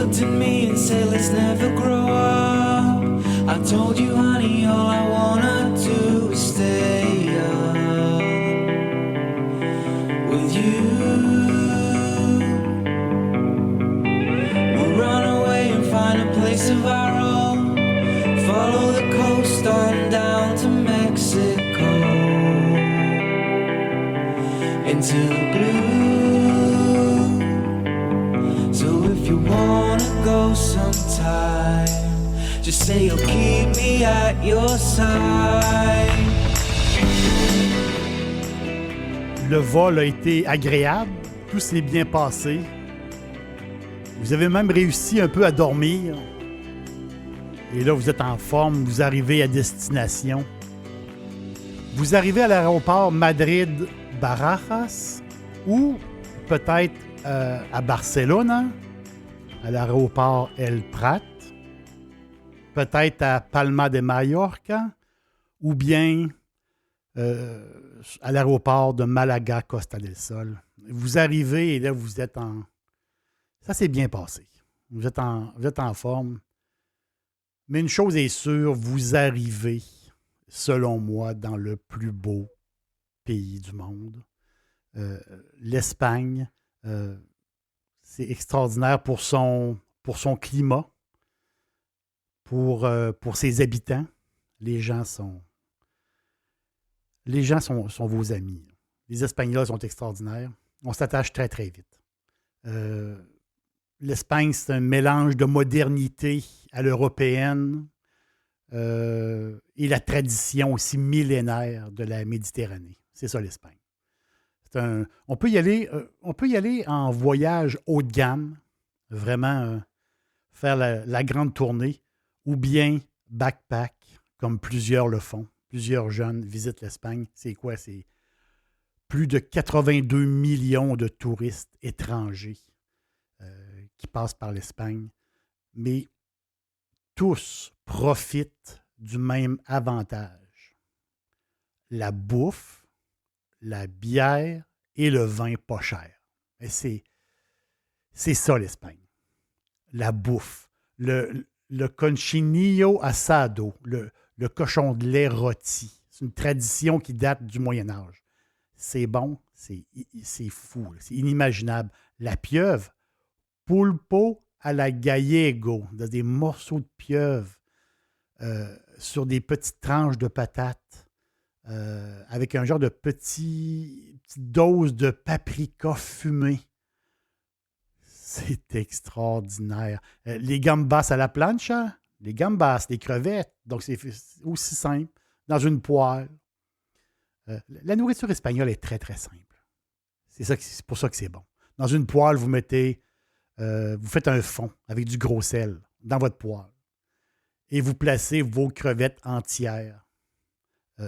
looked at me and said, let's never grow up. I told you, honey, all I wanna do is stay up with you. We'll run away and find a place of our own. Follow the coast on down to Mexico, into the blue. So if you wanna go sometime, just say you'll keep me at your side. Le vol a été agréable, tout s'est bien passé. Vous avez même réussi un peu à dormir. Et là, vous êtes en forme, vous arrivez à destination. Vous arrivez à l'aéroport Madrid-Barajas ou peut-être à Barcelone, à l'aéroport El Prat, peut-être à Palma de Mallorca ou bien à l'aéroport de Malaga-Costa del Sol. Vous arrivez et là, vous êtes en... Ça s'est bien passé. Vous êtes en forme. Mais une chose est sûre, vous arrivez, selon moi, dans le plus beau pays du monde. L'Espagne, c'est extraordinaire pour son climat, pour ses habitants. Les gens sont vos amis. Les Espagnols sont extraordinaires. On s'attache très, très vite. L'Espagne, c'est un mélange de modernité à l'européenne et la tradition aussi millénaire de la Méditerranée. C'est ça, l'Espagne. On peut y aller en voyage haut de gamme, vraiment faire la grande tournée, ou bien backpack, comme plusieurs le font. Plusieurs jeunes visitent l'Espagne. C'est quoi? C'est plus de 82 millions de touristes étrangers qui passent par l'Espagne. Mais tous profitent du même avantage. La bouffe, la bière et le vin pas cher. Et c'est ça l'Espagne. La bouffe. Le conchinillo asado, le cochon de lait rôti. C'est une tradition qui date du Moyen Âge. C'est bon, c'est fou, c'est inimaginable. La pieuvre, pulpo à la gallego, des morceaux de pieuvre sur des petites tranches de patates avec un genre de petite dose de paprika fumé. C'est extraordinaire. Les gambas à la plancha, les gambas, les crevettes, donc c'est aussi simple, dans une poêle. La nourriture espagnole est très, très simple. C'est pour ça que c'est bon. Dans une poêle, vous faites un fond avec du gros sel dans votre poêle et vous placez vos crevettes entières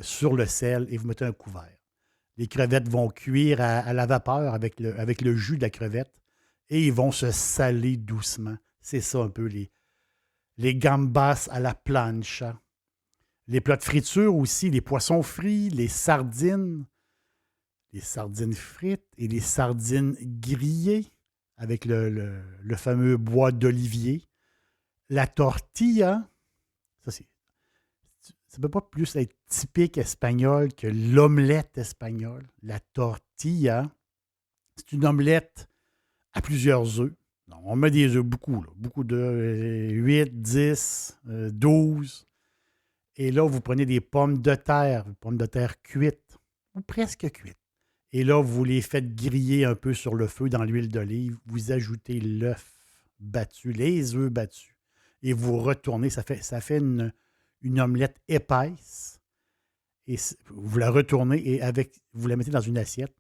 sur le sel et vous mettez un couvert. Les crevettes vont cuire à la vapeur avec le jus de la crevette et ils vont se saler doucement. C'est ça un peu les gambas à la plancha. Les plats de friture aussi, les poissons frits, les sardines frites et les sardines grillées avec le fameux bois d'olivier. La tortilla, ça ne peut pas plus être typique espagnol que l'omelette espagnole. La tortilla, c'est une omelette à plusieurs œufs. Non, on met des œufs, beaucoup d'œufs, 8, 10, 12. Et là, vous prenez des pommes de terre cuites, ou presque cuites. Et là, vous les faites griller un peu sur le feu dans l'huile d'olive. Vous ajoutez l'œuf battu, les œufs battus. Et vous retournez. Ça fait une omelette épaisse. Et vous la retournez et vous la mettez dans une assiette.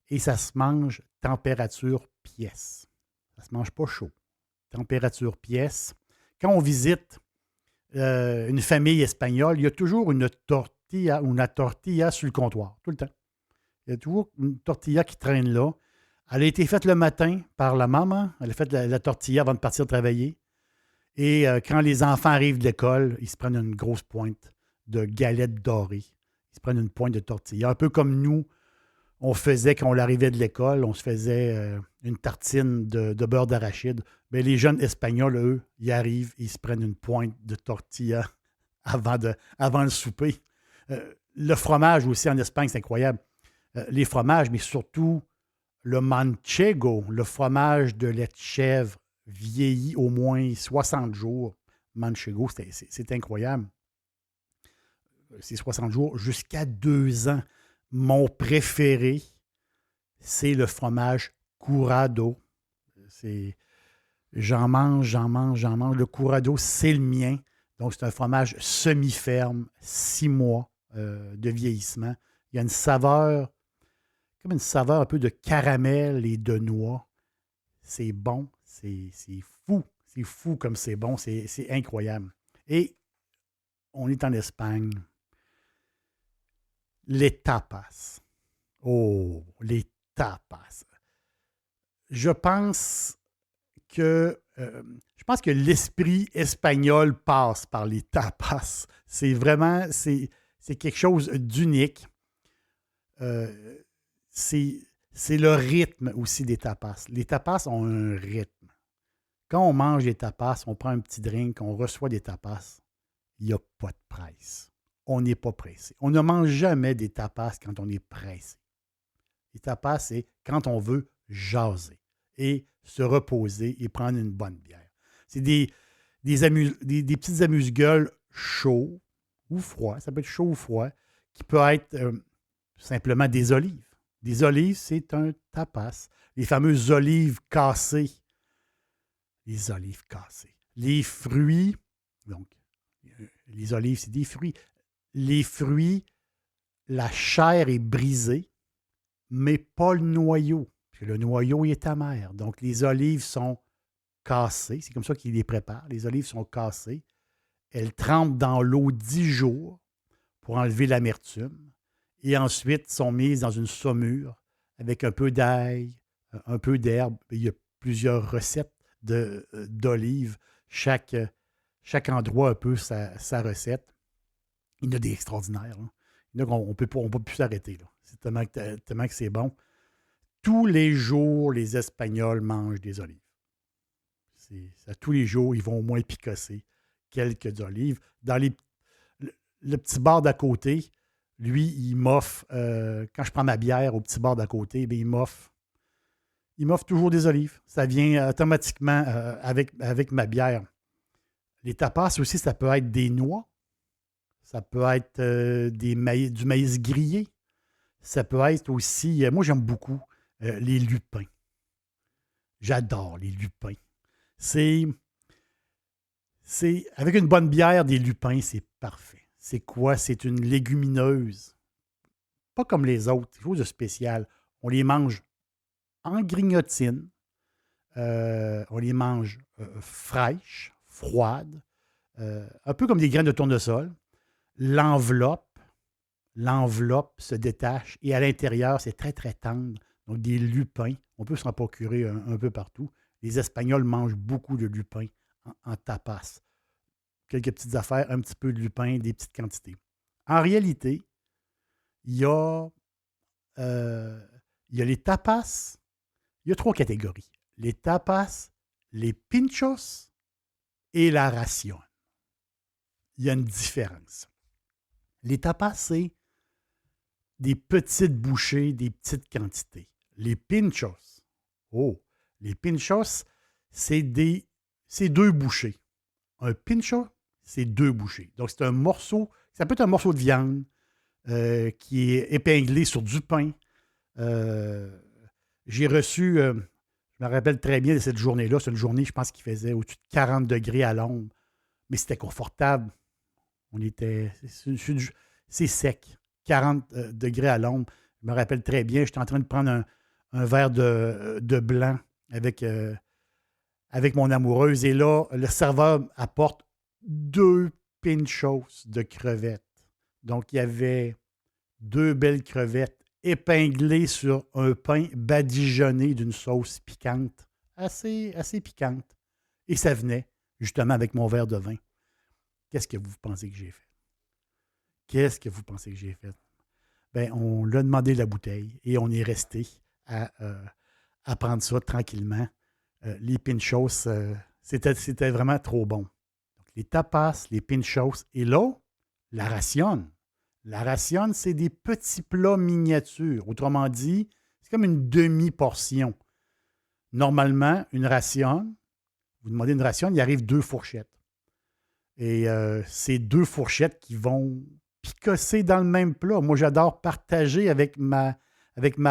Et ça se mange température pièce. Ça ne se mange pas chaud. Température pièce. Quand on visite une famille espagnole, il y a toujours une tortilla sur le comptoir, tout le temps. Il y a toujours une tortilla qui traîne là. Elle a été faite le matin par la maman. Elle a fait la tortilla avant de partir travailler. Et quand les enfants arrivent de l'école, ils se prennent une grosse pointe de galettes dorées. Ils se prennent une pointe de tortilla. Un peu comme nous, on faisait, quand on arrivait de l'école, on se faisait une tartine de beurre d'arachide. Mais les jeunes Espagnols, eux, ils arrivent, ils se prennent une pointe de tortilla avant le souper. Le fromage aussi en Espagne, c'est incroyable. Les fromages, mais surtout le manchego, le fromage de lait de chèvre vieilli au moins 60 jours. Manchego, c'est incroyable. C'est 60 jours jusqu'à 2 ans. Mon préféré, c'est le fromage curado. J'en mange. Le curado, c'est le mien. Donc, c'est un fromage semi-ferme, 6 mois de vieillissement. Il y a une saveur, comme une saveur un peu de caramel et de noix. C'est bon, c'est fou. C'est fou comme c'est bon, c'est incroyable. Et on est en Espagne. Les tapas. Oh, les tapas. Je pense que l'esprit espagnol passe par les tapas. C'est vraiment, c'est quelque chose d'unique. C'est le rythme aussi des tapas. Les tapas ont un rythme. Quand on mange des tapas, on prend un petit drink, on reçoit des tapas, il n'y a pas de presse. On n'est pas pressé. On ne mange jamais des tapas quand on est pressé. Les tapas, c'est quand on veut jaser et se reposer et prendre une bonne bière. C'est des petites amuse-gueules chauds ou froids, ça peut être chaud ou froid, qui peut être simplement des olives. Des olives, c'est un tapas. Les fameuses olives cassées. Les olives cassées. Les fruits, donc, les olives, c'est des fruits. Les fruits, la chair est brisée, mais pas le noyau. Parce que le noyau, il est amer. Donc, les olives sont cassées. C'est comme ça qu'ils les préparent. Les olives sont cassées. Elles trempent dans l'eau 10 jours pour enlever l'amertume. Et ensuite, sont mises dans une saumure avec un peu d'ail, un peu d'herbe. Il y a plusieurs recettes d'olives. Chaque endroit a un peu sa recette. Il y en a des extraordinaires. Là. Il y en a qu'on ne peut plus s'arrêter. Là. C'est tellement que c'est bon. Tous les jours, les Espagnols mangent des olives. Tous les jours, ils vont au moins picosser quelques olives. Dans le petit bar d'à côté, lui, il m'offre, quand je prends ma bière au petit bar d'à côté, bien, il m'offre toujours des olives. Ça vient automatiquement avec ma bière. Les tapas aussi, ça peut être des noix. Ça peut être du maïs grillé. Ça peut être aussi, moi j'aime beaucoup les lupins. J'adore les lupins. C'est avec une bonne bière, des lupins, c'est parfait. C'est quoi? C'est une légumineuse. Pas comme les autres, quelque chose de spécial. On les mange en grignotine. On les mange fraîches, froides, un peu comme des graines de tournesol. L'enveloppe se détache et à l'intérieur, c'est très, très tendre. Donc, des lupins. On peut s'en procurer un peu partout. Les Espagnols mangent beaucoup de lupins en tapas. Quelques petites affaires, un petit peu de lupin, des petites quantités. En réalité, il y a les tapas. Il y a 3 catégories. Les tapas, les pinchos et la ration. Il y a une différence. Les tapas, c'est des petites bouchées, des petites quantités. Les pinchos, les pinchos, c'est 2 bouchées. Un pincho, c'est 2 bouchées. Donc, c'est un morceau, ça peut être un morceau de viande qui est épinglé sur du pain. J'ai reçu, je me rappelle très bien de cette journée-là. C'est une journée, je pense, qui faisait au-dessus de 40 degrés à l'ombre. Mais c'était confortable. C'est sec. 40 degrés à l'ombre. Je me rappelle très bien, j'étais en train de prendre un verre de blanc avec mon amoureuse. Et là, le serveur apporte 2 pinchos de crevettes. Donc, il y avait 2 belles crevettes épinglées sur un pain badigeonné d'une sauce piquante, assez piquante. Et ça venait justement avec mon verre de vin. Qu'est-ce que vous pensez que j'ai fait? ben, on l'a demandé la bouteille et on est resté à prendre ça tranquillement. Les pinchos, c'était vraiment trop bon. Donc, les tapas, les pinchos et là, la ración. La ración, c'est des petits plats miniatures. Autrement dit, c'est comme une demi-portion. Normalement, une ración, vous demandez une ración, il arrive 2 fourchettes. Et c'est 2 fourchettes qui vont picosser dans le même plat. Moi, j'adore partager avec ma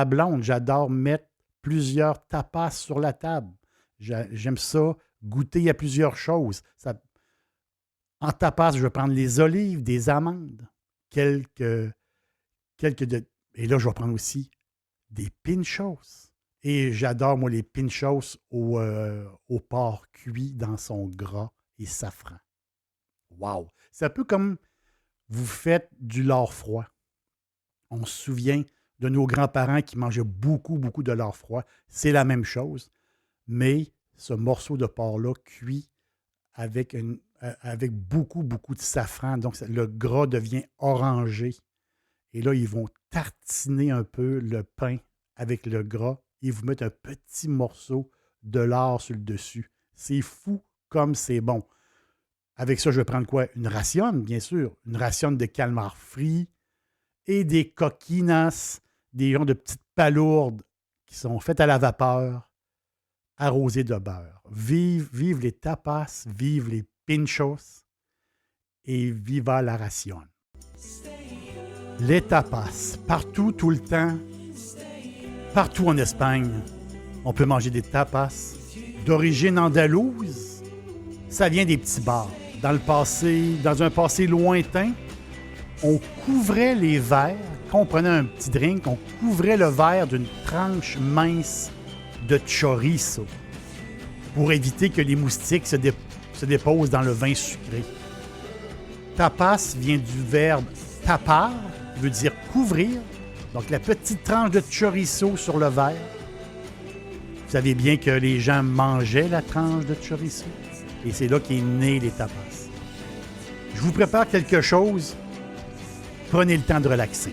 blonde. J'adore mettre plusieurs tapas sur la table. J'aime ça, goûter à plusieurs choses. En tapas, je vais prendre les olives, des amandes, et là, je vais prendre aussi des pinchos. Et j'adore, moi, les pinchos au porc cuit dans son gras et safran. Wow! C'est un peu comme vous faites du lard froid. On se souvient de nos grands-parents qui mangeaient beaucoup, beaucoup de lard froid. C'est la même chose, mais ce morceau de porc-là cuit avec beaucoup, beaucoup de safran. Donc, le gras devient orangé. Et là, ils vont tartiner un peu le pain avec le gras et vous mettre un petit morceau de lard sur le dessus. C'est fou comme c'est bon. Avec ça, je vais prendre quoi? Une ración, bien sûr. Une ración de calmar frits et des coquinas, des genres de petites palourdes qui sont faites à la vapeur, arrosées de beurre. Vive les tapas, vive les pinchos et viva la ración. Les tapas, partout, tout le temps, partout en Espagne, on peut manger des tapas d'origine andalouse. Ça vient des petits bars. Dans un passé lointain, on couvrait les verres, quand on prenait un petit drink, on couvrait le verre d'une tranche mince de chorizo pour éviter que les moustiques se déposent dans le vin sucré. Tapas vient du verbe tapar, qui veut dire couvrir. Donc, la petite tranche de chorizo sur le verre. Vous savez bien que les gens mangeaient la tranche de chorizo. Et c'est là qu'est né les tapas. Je vous prépare quelque chose. Prenez le temps de relaxer.